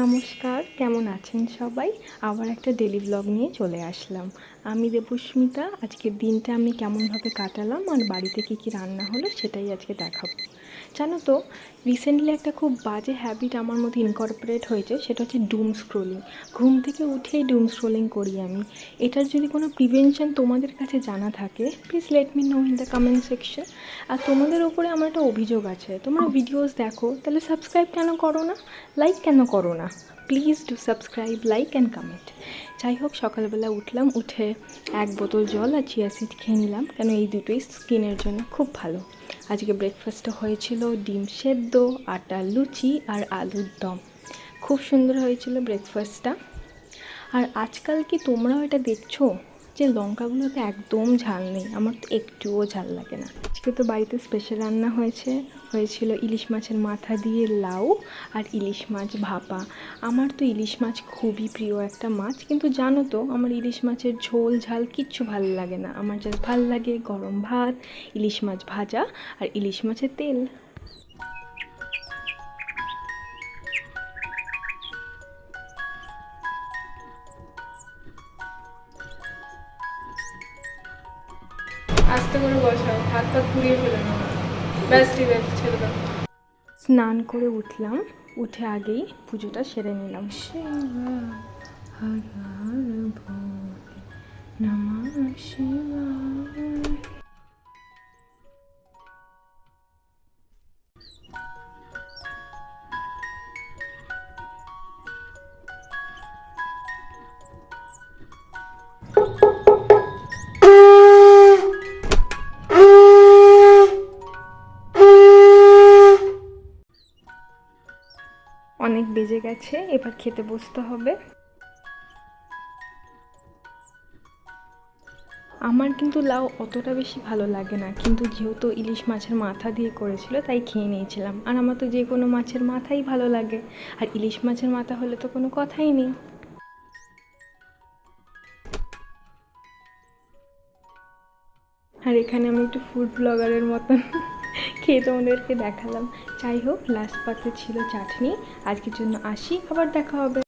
নমস্কার, কেমন আছেন সবাই? আবার একটা ডেলি ব্লগ নিয়ে চলে আসলাম। আমি দেবস্মিতা। আজকের দিনটা আমি কেমনভাবে কাটালাম আর বাড়িতে কী কী রান্না হলো সেটাই আজকে দেখাবো। জানো তো, রিসেন্টলি একটা খুব বাজে হ্যাবিট আমার মধ্যে ইনকর্পোরেট হয়েছে, সেটা হচ্ছে ডুম স্ক্রোলিং। ঘুম থেকে উঠেই ডুম স্ক্রোলিং করি আমি। এটার যদি কোনো প্রিভেনশন তোমাদের কাছে জানা থাকে, please let me know in the comment section. আর তোমাদের ওপরে আমার একটা অভিযোগ আছে, তোমরা ভিডিওস দেখো, তাহলে সাবস্ক্রাইব কেন করো না, লাইক কেন করো না? Please do subscribe, like and comment. যাই হোক, সকালবেলা উঠলাম, উঠে এক বোতল জল আর চিয়া সিড খেয়ে নিলাম, কেন এই দুটোই স্কিনের জন্য খুব ভালো। আজকে ব্রেকফাস্টে হয়েছিল ডিম সেদ্ধ, আটার লুচি আর আলুর দম। খুব সুন্দর হয়েছিল ব্রেকফাস্টটা। আর আজকাল কি তোমরাও এটা দেখছো যে লঙ্কাগুলোতে একদম ঝাল নেই? আমার তো একটুও ঝাল লাগে না। আজকে তো বাড়িতে স্পেশাল রান্না হয়েছিল ইলিশ মাছের মাথা দিয়ে লাউ আর ইলিশ মাছ ভাপা। আমার তো ইলিশ মাছ খুবই প্রিয় একটা মাছ, কিন্তু জানো তো আমার ইলিশ মাছের ঝোল ঝাল কিচ্ছু ভালো লাগে না। আমার জাস্ট ভাল লাগে গরম ভাত, ইলিশ মাছ ভাজা আর ইলিশ মাছের তেল। আস্তে করে বসাও, হাত পা ঘুরিয়ে ফেলে না। ব্যাস ঠিক আছে, ছেড়ে দাও। স্নান করে উঠলাম, উঠে আগেই পুজোটা সেরে নিলাম। শিবা হর হর ভোলে নমঃ শিবায়। অনেক বেজে গেছে, এবার খেতে বসতে হবে। আমার কিন্তু লাউ অতটা বেশি ভালো লাগে না, কিন্তু যেহেতু ইলিশ মাছের মাথা দিয়ে করেছিল তাই খেয়ে নিয়েছিলাম। আর আমার তো যে কোনো মাছের মাথাই ভালো লাগে, আর ইলিশ মাছের মাথা হলে তো কোনো কথাই নেই। আর এখানে আমি একটু ফুড ব্লগারের মতন খেয়ে তোমাদেরকে দেখালাম। যাই হোক, লাস্ট পাতে ছিল চাটনি। আজকের জন্য আসি, আবার দেখা হবে।